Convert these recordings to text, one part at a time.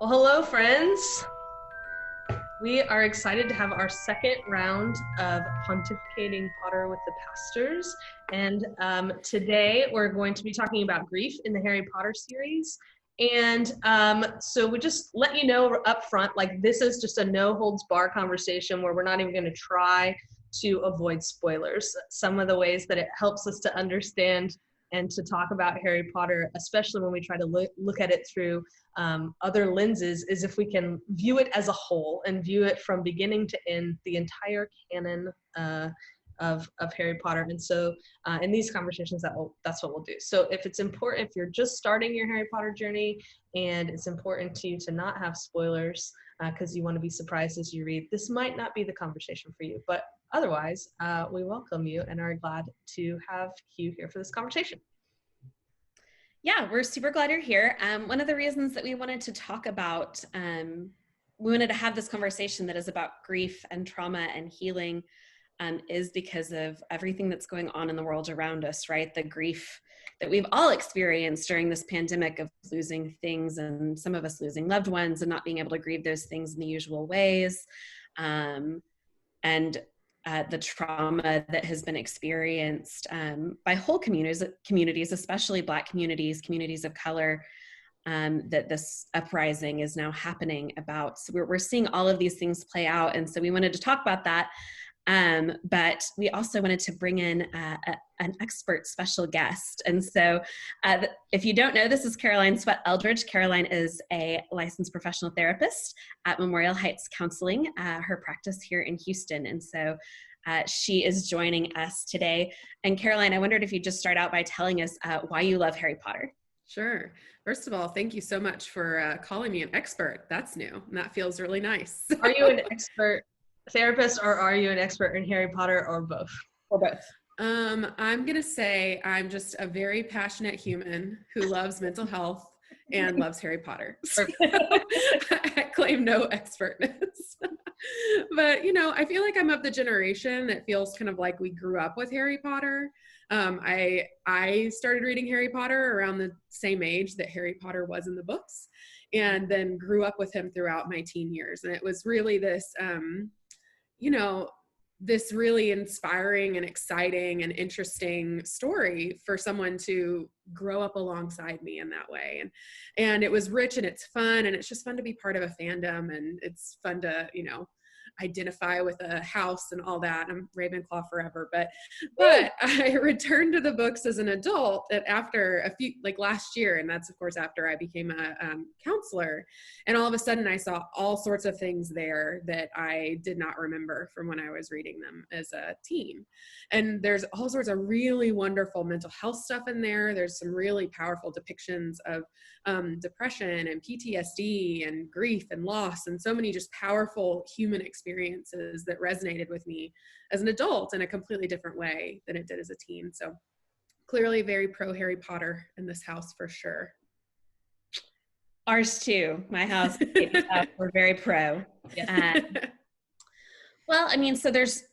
Well, hello, friends. We are excited to have our second round of Pontificating Potter with the Pastors. And today we're going to be talking about grief in the Harry Potter series. And so we just let you know up front, like this is just a no holds bar conversation where we're not even going to try to avoid spoilers. Some of the ways that it helps us to understand and to talk about Harry Potter, especially when we try to look at it through other lenses, is if we can view it as a whole and view it from beginning to end, the entire canon of Harry Potter. And so in these conversations, that's what we'll do. So if it's important, if you're just starting your Harry Potter journey and it's important to you to not have spoilers because you want to be surprised as you read, this might not be the conversation for you. But otherwise, we welcome you and are glad to have you here for this conversation. Yeah, we're super glad you're here. One of the reasons that we wanted to talk about, we wanted to have this conversation that is about grief and trauma and healing is because of everything that's going on in the world around us, right? The grief that we've all experienced during this pandemic of losing things, and some of us losing loved ones and not being able to grieve those things in the usual ways. And the trauma that has been experienced by whole communities, especially Black communities of color, that this uprising is now happening about. So we're seeing all of these things play out. And so we wanted to talk about that. But we also wanted to bring in an expert special guest. And so if you don't know, this is Caroline Sweat Eldridge. Caroline is a licensed professional therapist at Memorial Heights Counseling, her practice here in Houston. And so she is joining us today. And Caroline, I wondered if you'd just start out by telling us why you love Harry Potter. Sure. First of all, thank you so much for calling me an expert. That's new. And that feels really nice. Are you an expert therapist or are you an expert in Harry Potter, or both? Or both. I'm going to say I'm just a very passionate human who loves mental health and loves Harry Potter. So I claim no expertness. But, you know, I feel like I'm of the generation that feels kind of like we grew up with Harry Potter. I started reading Harry Potter around the same age that Harry Potter was in the books, and then grew up with him throughout my teen years. And it was really this, this really inspiring and exciting and interesting story for someone to grow up alongside me in that way. And it was rich and it's fun, and it's just fun to be part of a fandom, and it's fun to, identify with a house and all that. I'm Ravenclaw forever, but I returned to the books as an adult after a few, like last year. And that's of course after I became a counselor. And all of a sudden I saw all sorts of things there that I did not remember from when I was reading them as a teen. And there's all sorts of really wonderful mental health stuff in there. There's some really powerful depictions of depression and PTSD and grief and loss, and so many just powerful human experiences that resonated with me as an adult in a completely different way than it did as a teen. So clearly very pro Harry Potter in this house for sure. Ours too. My house, we're very pro. Well, I mean, so there's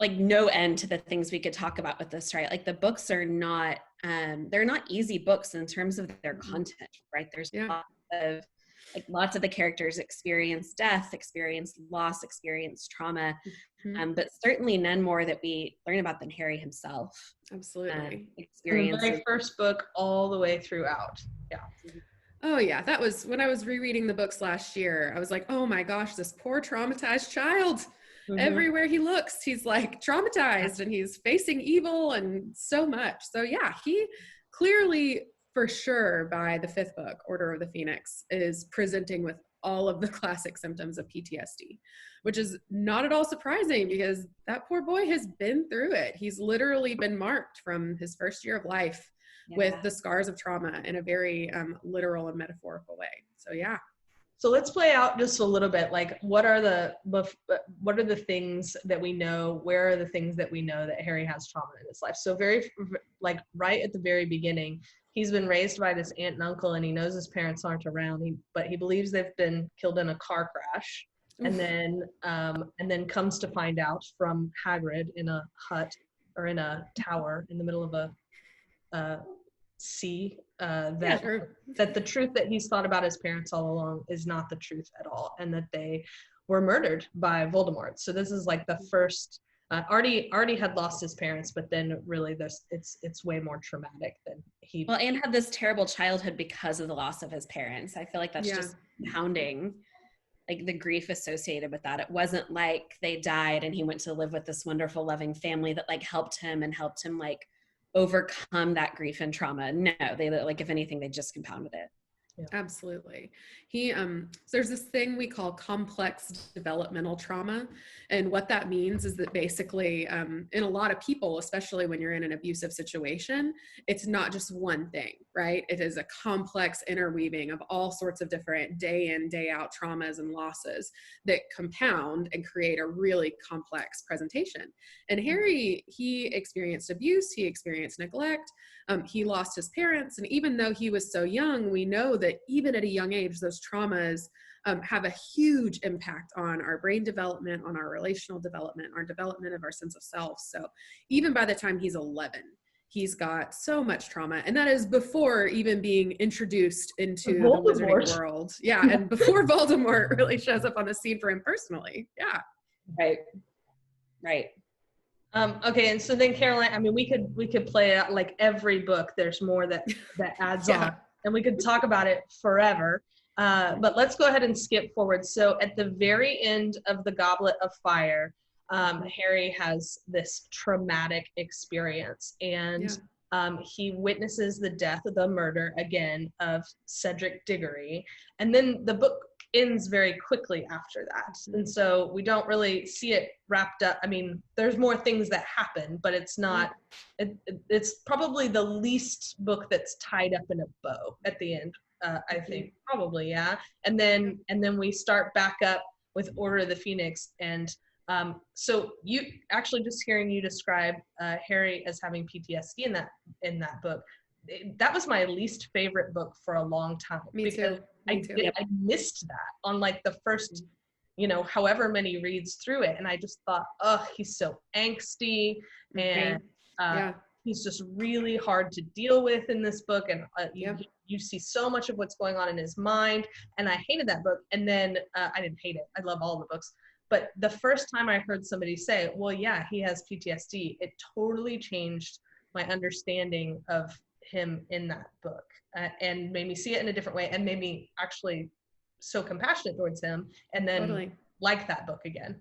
like no end to the things we could talk about with this, right? Like the books are not, they're not easy books in terms of their content, right? There's lots of the characters experience death, experience loss, experience trauma, but certainly none more that we learn about than Harry himself. Absolutely. Experience the very first book all the way throughout. Yeah. Oh yeah, that was when I was rereading the books last year. I was like, oh my gosh, this poor traumatized child. Everywhere he looks, he's like traumatized and he's facing evil and so much. So yeah, he clearly, for sure, by the fifth book, Order of the Phoenix, is presenting with all of the classic symptoms of PTSD, which is not at all surprising because that poor boy has been through it. He's literally been marked from his first year of life with the scars of trauma in a very literal and metaphorical way. So yeah. So let's play out just a little bit. Like, what are the things that we know? Where are the things that we know that Harry has trauma in his life? So right at the very beginning, he's been raised by this aunt and uncle, and he knows his parents aren't around. But he believes they've been killed in a car crash, and then comes to find out from Hagrid in a hut or in a tower in the middle of a see Sure. that the truth that he's thought about his parents all along is not the truth at all, and that they were murdered by Voldemort. So this is like the first. Artie had lost his parents, but then really it's way more traumatic than he. Well, and had this terrible childhood because of the loss of his parents. I feel like that's just pounding, like the grief associated with that. It wasn't like they died and he went to live with this wonderful, loving family that like helped him like overcome that grief and trauma. No, they like, if anything, they just compounded it. Yeah. Absolutely. So there's this thing we call complex developmental trauma. And what that means is that basically, in a lot of people, especially when you're in an abusive situation, it's not just one thing, right? It is a complex interweaving of all sorts of different day in, day out traumas and losses that compound and create a really complex presentation. And Harry, he experienced abuse, he experienced neglect, he lost his parents. And even though he was so young, we know that even at a young age, those traumas have a huge impact on our brain development, on our relational development, our development of our sense of self. So even by the time he's 11, he's got so much trauma. And that is before even being introduced into the wizarding world. Yeah. And before Voldemort really shows up on the scene for him personally. Yeah. Right. Okay, and so then Caroline, I mean, we could play out like every book. There's more that adds on, and we could talk about it forever. But let's go ahead and skip forward. So at the very end of the Goblet of Fire, Harry has this traumatic experience, and he witnesses the death, the murder again of Cedric Diggory, and then the book ends very quickly after that. And so we don't really see it wrapped up. I mean, there's more things that happen, but it's not, it's probably the least book that's tied up in a bow at the end, I think, probably, yeah. And then we start back up with Order of the Phoenix. And so you actually, just hearing you describe Harry as having PTSD in that book, that was my least favorite book for a long time. Me too. I missed that on like the first, however many reads through it. And I just thought, oh, he's so angsty and he's just really hard to deal with in this book. And you see so much of what's going on in his mind. And I hated that book. And then I didn't hate it. I love all the books. But the first time I heard somebody say, well, yeah, he has PTSD, it totally changed my understanding of him in that book, and made me see it in a different way, and made me actually so compassionate towards him, and then like that book again.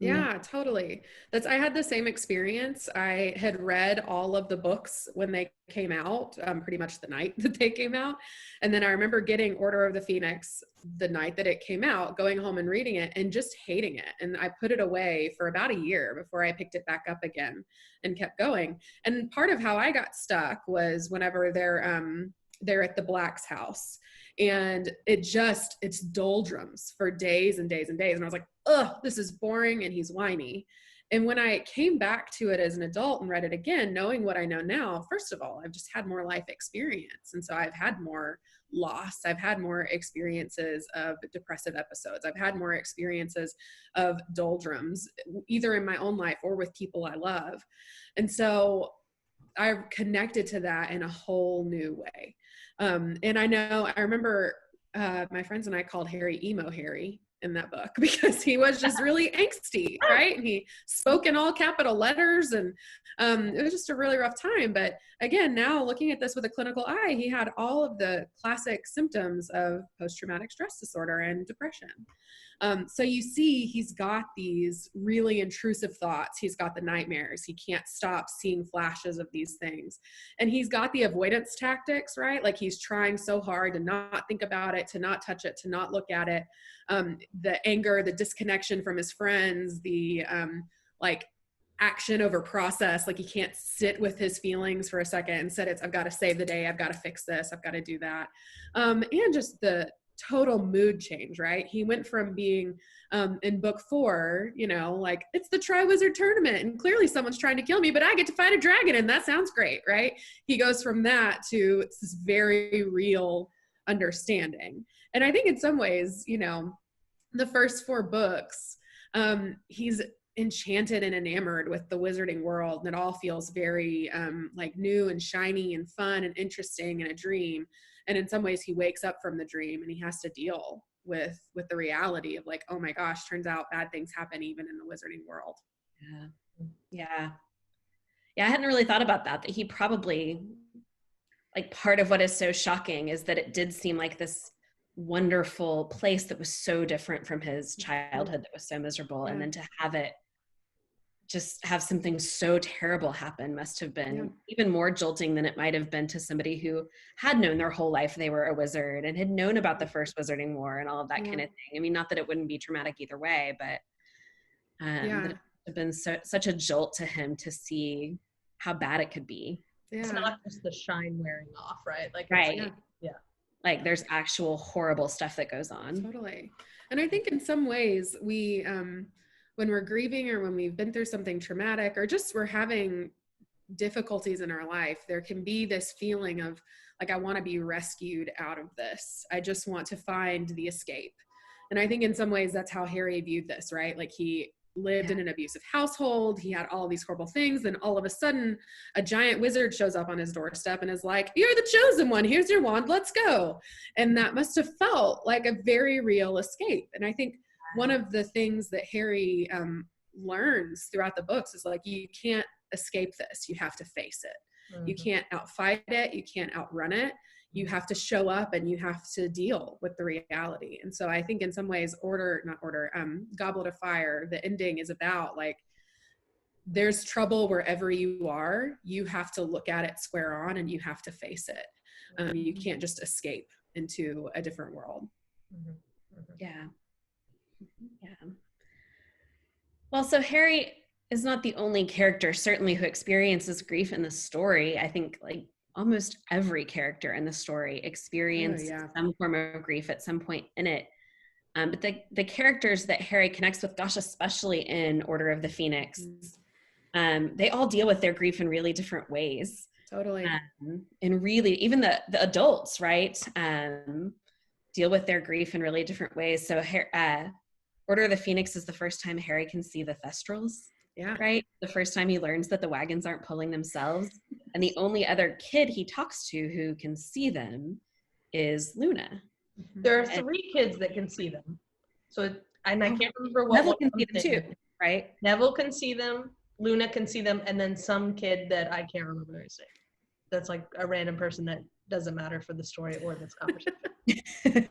Yeah, totally. I had the same experience. I had read all of the books when they came out, pretty much the night that they came out. And then I remember getting Order of the Phoenix the night that it came out, going home and reading it and just hating it. And I put it away for about a year before I picked it back up again and kept going. And part of how I got stuck was whenever they're at the Black's house, and it's doldrums for days and days and days. And I was like, ugh, this is boring, and he's whiny. And when I came back to it as an adult and read it again, knowing what I know now, first of all, I've just had more life experience. And so I've had more loss. I've had more experiences of depressive episodes. I've had more experiences of doldrums, either in my own life or with people I love. And so I connected to that in a whole new way. And I remember my friends and I called Harry Emo Harry in that book because he was just really angsty, right? And he spoke in all capital letters, and it was just a really rough time. But again, now looking at this with a clinical eye, he had all of the classic symptoms of post-traumatic stress disorder and depression. So you see, he's got these really intrusive thoughts. He's got the nightmares. He can't stop seeing flashes of these things. And he's got the avoidance tactics, right? Like he's trying so hard to not think about it, to not touch it, to not look at it. The anger, the disconnection from his friends, the action over process. Like he can't sit with his feelings for a second and said, I've got to save the day. I've got to fix this. I've got to do that. And just the total mood change, right? He went from being in book 4, like it's the Triwizard Tournament and clearly someone's trying to kill me, but I get to fight a dragon and that sounds great, right? He goes from that to this very real understanding. And I think in some ways, the first 4 books, he's enchanted and enamored with the wizarding world, and it all feels very like new and shiny and fun and interesting and a dream. And in some ways he wakes up from the dream and he has to deal with the reality of like, oh my gosh, turns out bad things happen even in the wizarding world. Yeah. I hadn't really thought about that he probably, like, part of what is so shocking is that it did seem like this wonderful place that was so different from his childhood, that was so miserable. And then to have it just have something so terrible happen must have been even more jolting than it might have been to somebody who had known their whole life they were a wizard and had known about the first Wizarding War and all of that kind of thing. I mean, not that it wouldn't be traumatic either way, but that it would have been such a jolt to him to see how bad it could be. It's not just the shine wearing off, right? Like, like there's actual horrible stuff that goes on. Totally. And I think in some ways we, when we're grieving or when we've been through something traumatic or just we're having difficulties in our life, there can be this feeling of like, I want to be rescued out of this. I just want to find the escape. And I think in some ways that's how Harry viewed this, right? Like he lived in an abusive household. He had all these horrible things. Then all of a sudden a giant wizard shows up on his doorstep and is like, you're the chosen one. Here's your wand. Let's go. And that must have felt like a very real escape. And I think one of the things that Harry learns throughout the books is like, you can't escape this. You have to face it. Mm-hmm. You can't outfight it. You can't outrun it. You have to show up and you have to deal with the reality. And so I think in some ways Goblet of Fire, the ending is about like, there's trouble wherever you are. You have to look at it square on and you have to face it. You can't just escape into a different world. Mm-hmm. Mm-hmm. Yeah. Well, so Harry is not the only character certainly who experiences grief in the story. I think like almost every character in the story experienced some form of grief at some point in it. But the characters that Harry connects with, gosh, especially in Order of the Phoenix, they all deal with their grief in really different ways. Totally. And really, even the adults, right, deal with their grief in really different ways. So Order of the Phoenix is the first time Harry can see the Thestrals. Yeah. Right? The first time he learns that the wagons aren't pulling themselves. And the only other kid he talks to who can see them is Luna. There are 3 kids that can see them. So, and I can't remember what Neville can see them too, right? Neville can see them, Luna can see them, and then some kid that I can't remember his name. That's like a random person that doesn't matter for the story or this conversation.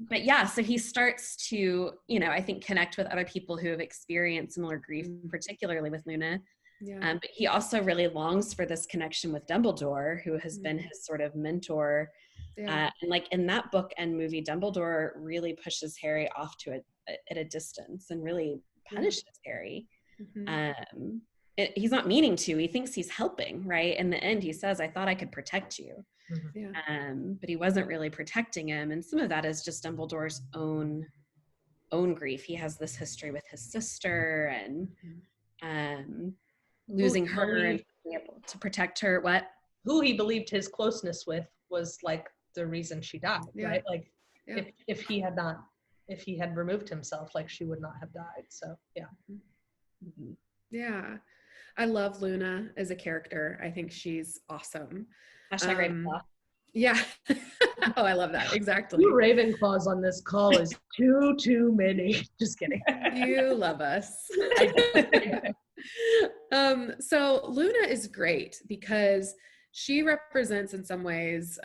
But yeah, so he starts to, I think connect with other people who have experienced similar grief, particularly with Luna. Yeah. But he also really longs for this connection with Dumbledore, who has been his sort of mentor. Yeah. And like in that book and movie, Dumbledore really pushes Harry off to at a distance and really punishes Harry. Mm-hmm. He's not meaning to. He thinks he's helping, right? In the end, he says, I thought I could protect you. Mm-hmm. Yeah. But he wasn't really protecting him. And some of that is just Dumbledore's own grief. He has this history with his sister and losing her and being able to protect her. Who he believed his closeness with was like the reason she died, right? Like if he had removed himself, like she would not have died. So Mm-hmm. Yeah. I love Luna as a character. I think she's awesome. Ravenclaw. Yeah. Oh, I love that. Exactly. 2 Ravenclaws on this call is too many. Just kidding. You love us. So Luna is great because she represents in some ways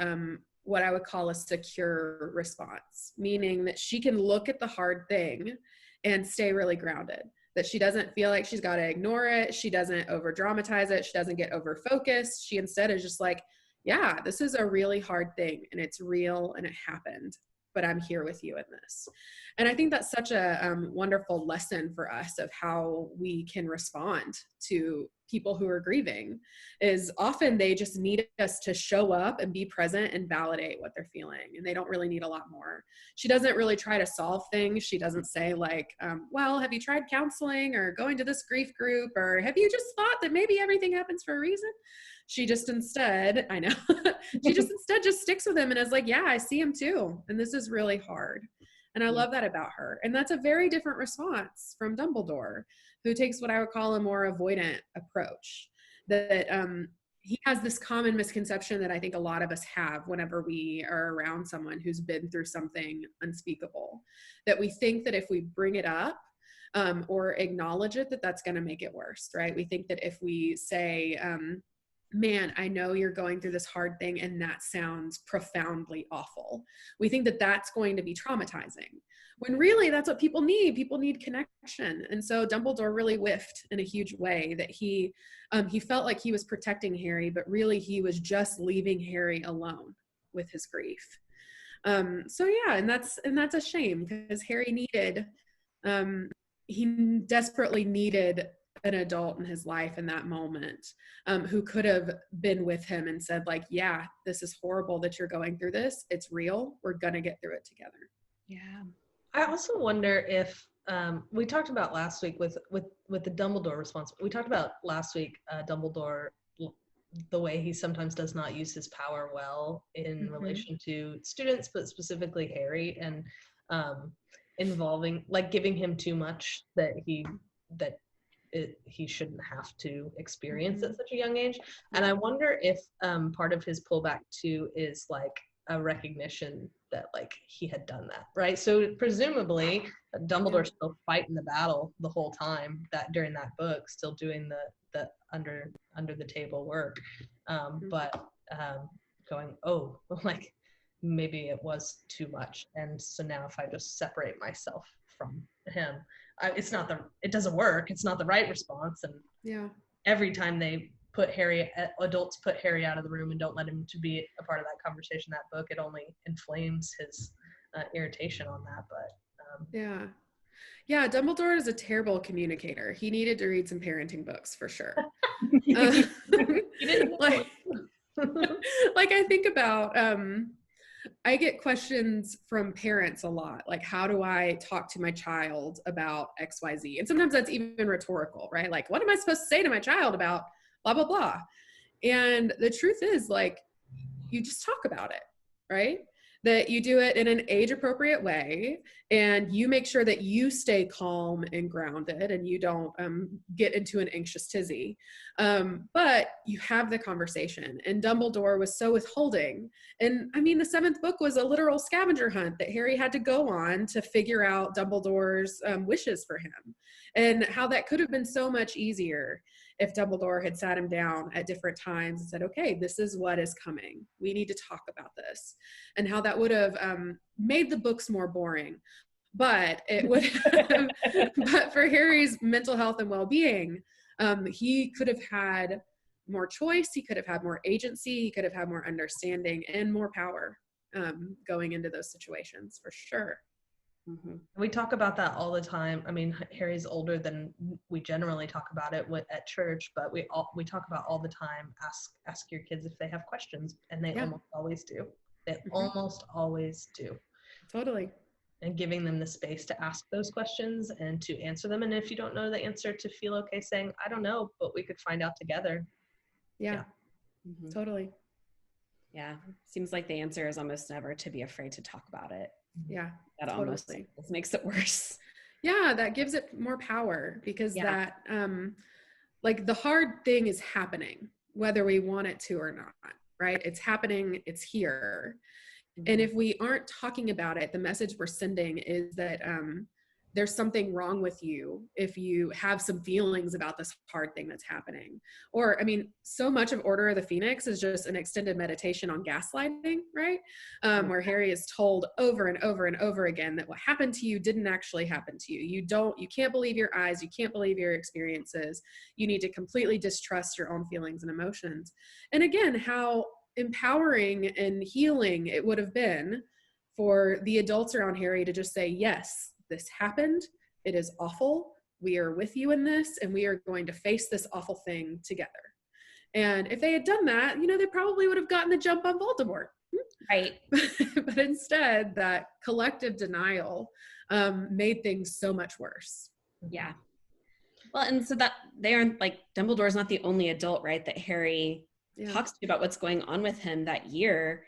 what I would call a secure response, meaning that she can look at the hard thing and stay really grounded. That she doesn't feel like she's got to ignore it. She doesn't over dramatize it. She doesn't get over focused. She instead is just like, yeah, this is a really hard thing and it's real and it happened, but I'm here with you in this. And I think that's such a wonderful lesson for us of how we can respond to people who are grieving. Is often they just need us to show up and be present and validate what they're feeling. And they don't really need a lot more. She doesn't really try to solve things. She doesn't say like, well, have you tried counseling or going to this grief group? Or have you just thought that maybe everything happens for a reason? She just instead, I know, she just instead just sticks with him and is like, yeah, I see him too. And this is really hard. And I love that about her. And that's a very different response from Dumbledore, who takes what I would call a more avoidant approach. That he has this common misconception that I think a lot of us have whenever we are around someone who's been through something unspeakable, that we think that if we bring it up or acknowledge it, that's going to make it worse, right? We think that if we say, man, I know you're going through this hard thing and that sounds profoundly awful, we think that that's going to be traumatizing, when really that's what people need. People need connection. And so Dumbledore really whiffed in a huge way, that he felt like he was protecting Harry, but really he was just leaving Harry alone with his grief. So yeah, and that's a shame, because Harry needed, he desperately needed an adult in his life in that moment, who could have been with him and said, like, yeah, this is horrible that you're going through this. It's real. We're going to get through it together. Yeah. I also wonder if we talked about last week with the Dumbledore response. We talked about last week Dumbledore, the way he sometimes does not use his power well in relation to students, but specifically Harry, and involving, like, giving him too much that he shouldn't have to experience at such a young age. And I wonder if part of his pullback too is like a recognition that, like, he had done that, right? So presumably Dumbledore's still fighting the battle the whole time, that during that book, still doing the under the table work, but going, oh, like, maybe it was too much, and so now if I just separate myself from him, it doesn't work. It's not the right response. And every time adults put Harry out of the room and don't let him to be a part of that conversation, that book, it only inflames his irritation on that. But Dumbledore is a terrible communicator. He needed to read some parenting books for sure. Like I think about, I get questions from parents a lot, like, how do I talk to my child about XYZ? And sometimes that's even rhetorical, right? Like, what am I supposed to say to my child about blah, blah, blah? And the truth is, like, you just talk about it, right? That you do it in an age-appropriate way, and you make sure that you stay calm and grounded, and you don't get into an anxious tizzy. But you have the conversation. And Dumbledore was so withholding. And I mean, the 7th book was a literal scavenger hunt that Harry had to go on to figure out Dumbledore's wishes for him, and how that could have been so much easier if Dumbledore had sat him down at different times and said, okay, this is what is coming. We need to talk about this. And how that would have made the books more boring. But it would have, but for Harry's mental health and well-being, he could have had more choice. He could have had more agency. He could have had more understanding and more power going into those situations, for sure. We talk about that all the time. I mean, Harry's older than we generally talk about it at church, but we talk about all the time, ask your kids if they have questions, and they almost always do. They almost always do. Totally. And giving them the space to ask those questions and to answer them. And if you don't know the answer, to feel okay saying, I don't know, but we could find out together. Yeah. Totally. Yeah. Seems like the answer is almost never to be afraid to talk about it. Yeah. That almost makes it worse. Yeah. That gives it more power, because that, like, the hard thing is happening, whether we want it to or not, right? It's happening. It's here. And if we aren't talking about it, the message we're sending is that there's something wrong with you if you have some feelings about this hard thing that's happening. Or, I mean, so much of Order of the Phoenix is just an extended meditation on gaslighting, right? Where Harry is told over and over and over again that what happened to you didn't actually happen to you. You can't believe your eyes. You can't believe your experiences. You need to completely distrust your own feelings and emotions. And again, how empowering and healing it would have been for the adults around Harry to just say, yes, this happened. It is awful. We are with you in this, and we are going to face this awful thing together. And if they had done that, they probably would have gotten the jump on Voldemort. Right. But instead, that collective denial made things so much worse. Yeah. Well, and so that they aren't, like, Dumbledore's not the only adult, right, that Harry talks to about what's going on with him that year.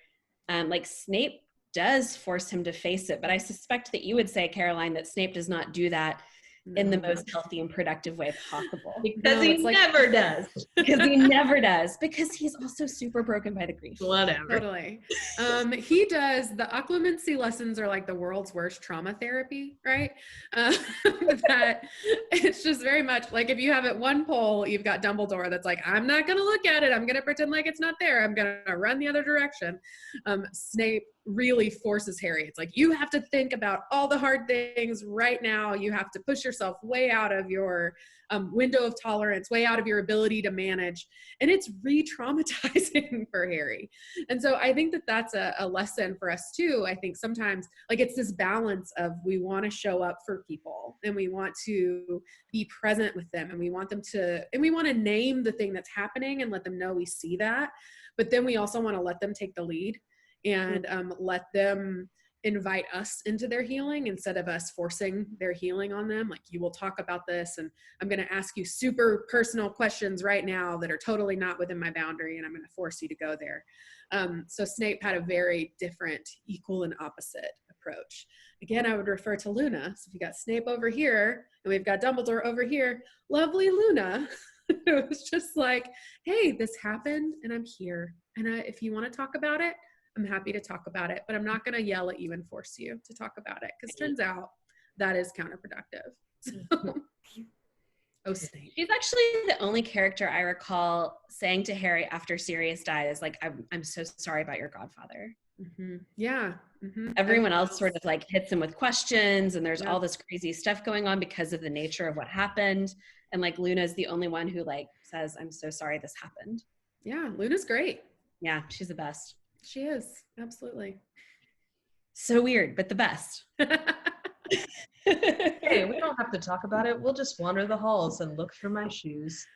Like, Snape does force him to face it. But I suspect that you would say, Caroline, that Snape does not do that in the most healthy and productive way possible. Because he never does. Because he never does. Because he's also super broken by the grief. Whatever. Totally. He does, the occlumency lessons are like the world's worst trauma therapy, right? That it's just very much like, if you have at one pole, you've got Dumbledore that's like, I'm not going to look at it. I'm going to pretend like it's not there. I'm going to run the other direction. Snape really forces Harry. It's like, you have to think about all the hard things right now. You have to push yourself way out of your window of tolerance, way out of your ability to manage. And it's re-traumatizing for Harry. And so I think that that's a lesson for us too. I think sometimes, like, it's this balance of, we want to show up for people and we want to be present with them and we want them to, and we want to name the thing that's happening and let them know we see that. But then we also want to let them take the lead and let them invite us into their healing instead of us forcing their healing on them. Like, you will talk about this and I'm going to ask you super personal questions right now that are totally not within my boundary, and I'm going to force you to go there. So Snape had a very different, equal and opposite approach. Again, I would refer to Luna. So if you got Snape over here and we've got Dumbledore over here, lovely Luna. It was just like, hey, this happened and I'm here. And if you want to talk about it, I'm happy to talk about it, but I'm not going to yell at you and force you to talk about it, because turns out that is counterproductive. So, Snape. She's actually the only character I recall saying to Harry after Sirius dies, like, I'm so sorry about your godfather. Mm-hmm. Yeah. Mm-hmm. Everyone else sort of like hits him with questions, and there's all this crazy stuff going on because of the nature of what happened. And like, Luna's the only one who like says, I'm so sorry this happened. Yeah. Luna's great. Yeah. She's the best. She is. Absolutely. So weird, but the best. Hey, we don't have to talk about it. We'll just wander the halls and look for my shoes.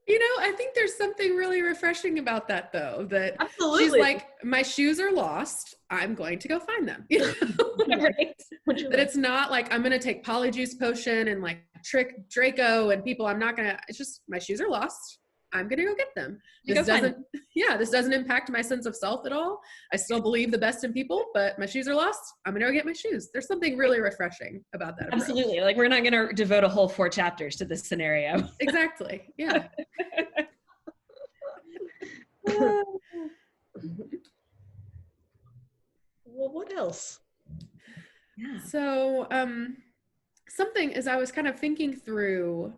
You know, I think there's something really refreshing about that, though, that Absolutely. she's like, my shoes are lost. I'm going to go find them. You know? Right? That it's not like, I'm going to take Polyjuice Potion and like trick Draco and people. I'm not going to, it's just, my shoes are lost. I'm going to go get them. This doesn't impact my sense of self at all. I still believe the best in people, but my shoes are lost. I'm going to go get my shoes. There's something really refreshing about that approach. Absolutely. Like, we're not going to devote a whole 4 chapters to this scenario. Exactly. Yeah. Well, what else? Yeah. So, something, as I was kind of thinking through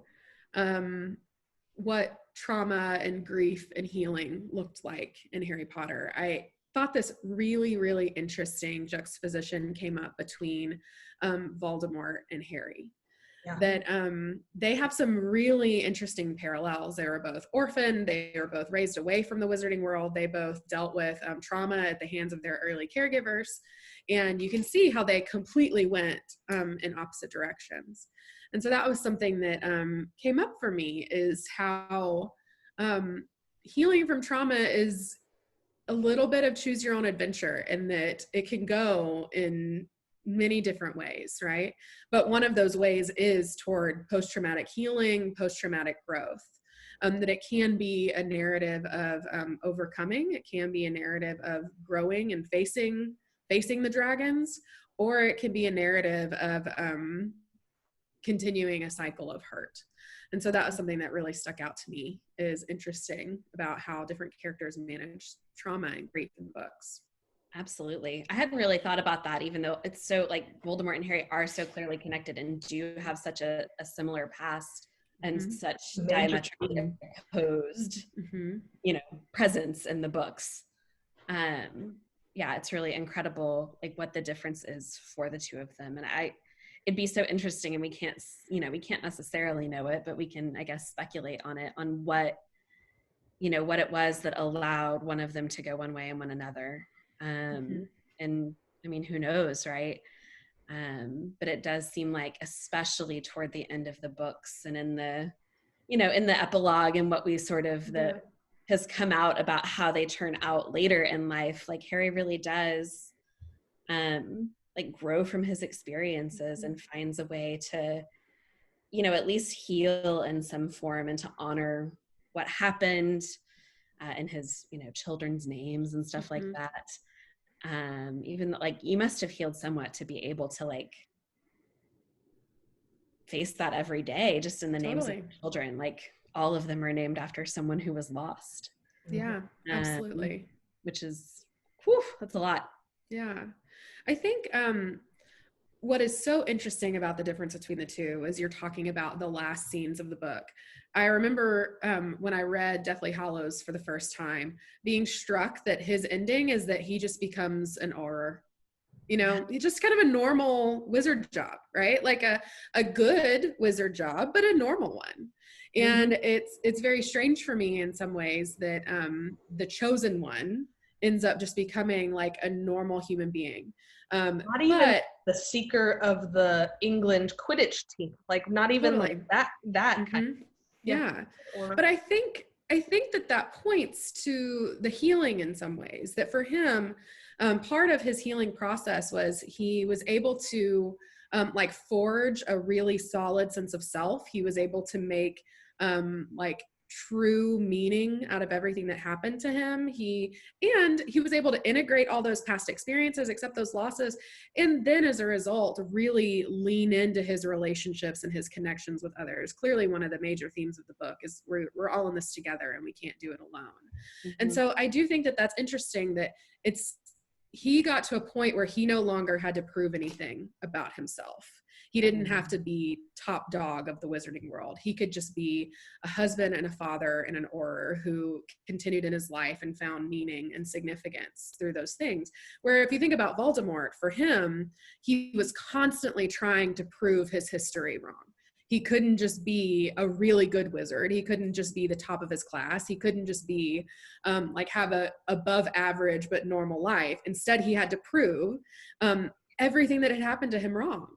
what trauma and grief and healing looked like in Harry Potter, I thought this really, really interesting juxtaposition came up between Voldemort and Harry. Yeah. That they have some really interesting parallels. They were both orphaned. They were both raised away from the wizarding world. They both dealt with trauma at the hands of their early caregivers. And you can see how they completely went in opposite directions. And so that was something that came up for me, is how healing from trauma is a little bit of choose your own adventure, and that it can go in many different ways, right? But one of those ways is toward post-traumatic healing, post-traumatic growth. That it can be a narrative of overcoming. It can be a narrative of growing and facing the dragons, or it can be a narrative of continuing a cycle of hurt. And so that was something that really stuck out to me, is interesting about how different characters manage trauma and grief in the books. Absolutely. I hadn't really thought about that, even though it's so, like, Voldemort and Harry are so clearly connected and do have such a similar past and such diametrically opposed, you know, presence in the books. Yeah, it's really incredible, like, what the difference is for the two of them. And it'd be so interesting, and we can't necessarily know it, but we can, I guess, speculate on it, on what it was that allowed one of them to go one way and one another. And I mean, who knows, right? But it does seem like, especially toward the end of the books and in the epilogue and what we sort of that has come out about how they turn out later in life, like, Harry really does like grow from his experiences and finds a way to, at least heal in some form and to honor what happened. in his, children's names and stuff like that. Even like you must have healed somewhat to be able to like face that every day, just in the names of children. Like all of them are named after someone who was lost. Yeah, absolutely. Which is, whew, that's a lot. Yeah. I think what is so interesting about the difference between the two is you're talking about the last scenes of the book. I remember when I read Deathly Hallows for the first time, being struck that his ending is that he just becomes an Auror. He's just kind of a normal wizard job, right? Like a good wizard job, but a normal one. And it's very strange for me in some ways that the chosen one ends up just becoming like a normal human being. Not even the seeker of the England Quidditch team, like not even like that kind of. Yeah. But I think that points to the healing in some ways, that for him, part of his healing process was he was able to like forge a really solid sense of self. He was able to make like true meaning out of everything that happened to him. He was able to integrate all those past experiences, accept those losses, and then as a result really lean into his relationships and his connections with others. Clearly one of the major themes of the book is we're all in this together and we can't do it alone. And so I do think that that's interesting, that he got to a point where he no longer had to prove anything about himself. He didn't have to be top dog of the wizarding world. He could just be a husband and a father and an Auror who continued in his life and found meaning and significance through those things. Where if you think about Voldemort, for him, he was constantly trying to prove his history wrong. He couldn't just be a really good wizard. He couldn't just be the top of his class. He couldn't just be like have a above average but normal life. Instead, he had to prove everything that had happened to him wrong.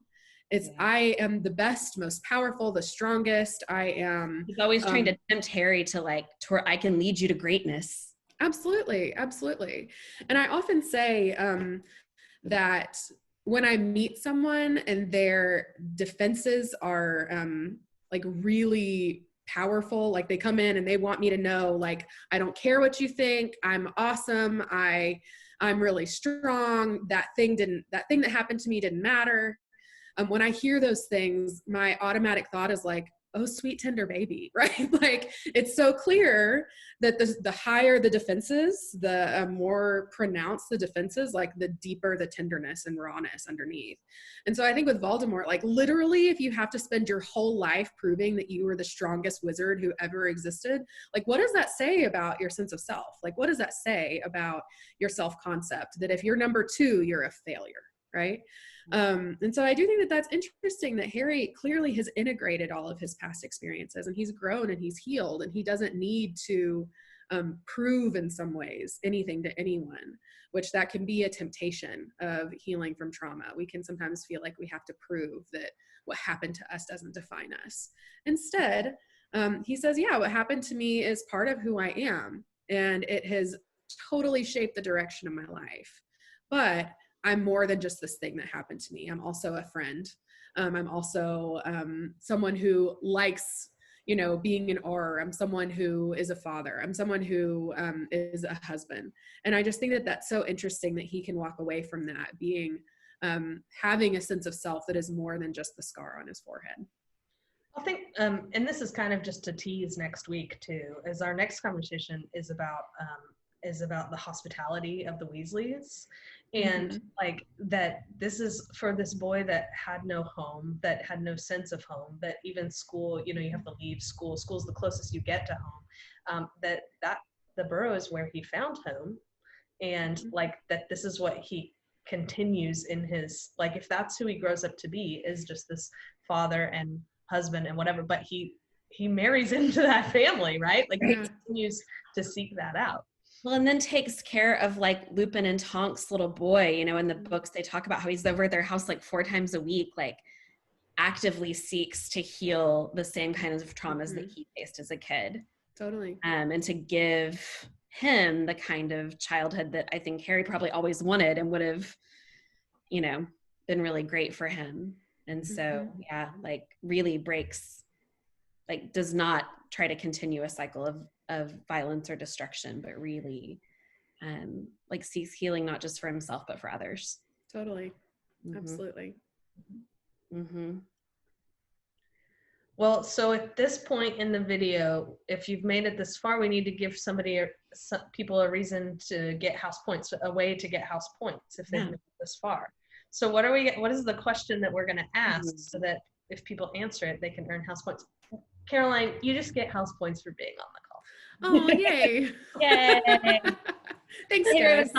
I am the best, most powerful, the strongest. He's always trying to tempt Harry to like, I can lead you to greatness. Absolutely. Absolutely. And I often say that when I meet someone and their defenses are like really powerful, like they come in and they want me to know, like, I don't care what you think, I'm awesome, I'm really strong, that thing that happened to me didn't matter. When I hear those things, my automatic thought is like, oh, sweet, tender baby, right? Like, it's so clear that the higher the defenses, the more pronounced the defenses, like the deeper the tenderness and rawness underneath. And so I think with Voldemort, like literally, if you have to spend your whole life proving that you were the strongest wizard who ever existed, like what does that say about your sense of self? Like, what does that say about your self-concept? That if you're number 2, you're a failure, right? And so I do think that that's interesting, that Harry clearly has integrated all of his past experiences and he's grown and he's healed, and he doesn't need to prove in some ways anything to anyone, which that can be a temptation of healing from trauma. We can sometimes feel like we have to prove that what happened to us doesn't define us. Instead, he says, yeah, what happened to me is part of who I am, and it has totally shaped the direction of my life. But I'm more than just this thing that happened to me. I'm also a friend. I'm also someone who likes, being an Auror. I'm someone who is a father. I'm someone who is a husband. And I just think that that's so interesting that he can walk away from that being, having a sense of self that is more than just the scar on his forehead. I think, and this is kind of just a tease next week too, as our next conversation is about the hospitality of the Weasleys. And like that this is for this boy that had no home, that had no sense of home, that even school, you have to leave school. School's the closest you get to home. That the Burrow is where he found home, and like that this is what he continues in his, like if that's who he grows up to be, is just this father and husband and whatever, but he marries into that family, right? Like he continues to seek that out. Well, and then takes care of like Lupin and Tonk's little boy, in the books they talk about how he's over at their house like 4 times a week, like actively seeks to heal the same kinds of traumas that he faced as a kid. Totally. And to give him the kind of childhood that I think Harry probably always wanted and would have, been really great for him. And so, yeah, like really breaks, like does not try to continue a cycle of of violence or destruction, but really like seeks healing, not just for himself, but for others. Totally. Mm-hmm. Absolutely. Mm-hmm. Well, so at this point in the video, if you've made it this far, we need to give people a reason to get house points, a way to get house points if they've made it this far. So what is the question that we're going to ask so that if people answer it, they can earn house points? Caroline, you just get house points for being on the call. Oh, yay. Yay. Thanks, guys.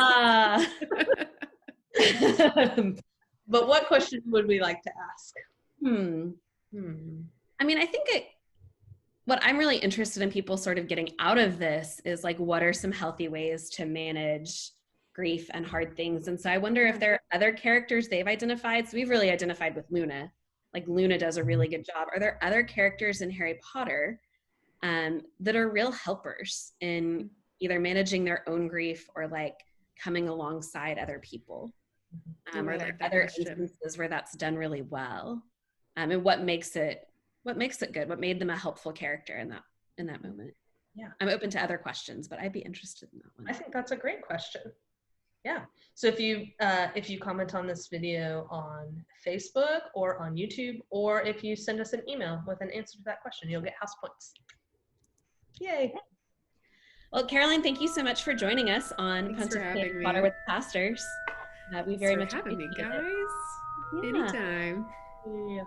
But what question would we like to ask? I mean, I think what I'm really interested in people sort of getting out of this is like, what are some healthy ways to manage grief and hard things? And so I wonder if there are other characters they've identified. So we've really identified with Luna. Like Luna does a really good job. Are there other characters in Harry Potter that are real helpers in either managing their own grief or like coming alongside other people? Are there other instances where that's done really well? And what makes it good? What made them a helpful character in that moment? Yeah, I'm open to other questions, but I'd be interested in that one. I think that's a great question. Yeah. So if you comment on this video on Facebook or on YouTube, or if you send us an email with an answer to that question, you'll get house points. Yay. Well, Caroline, thank you so much for joining us on Pontificating Potter with Pastors. We very much appreciate it. Thanks for having me, guys. Yeah. Anytime. Yeah.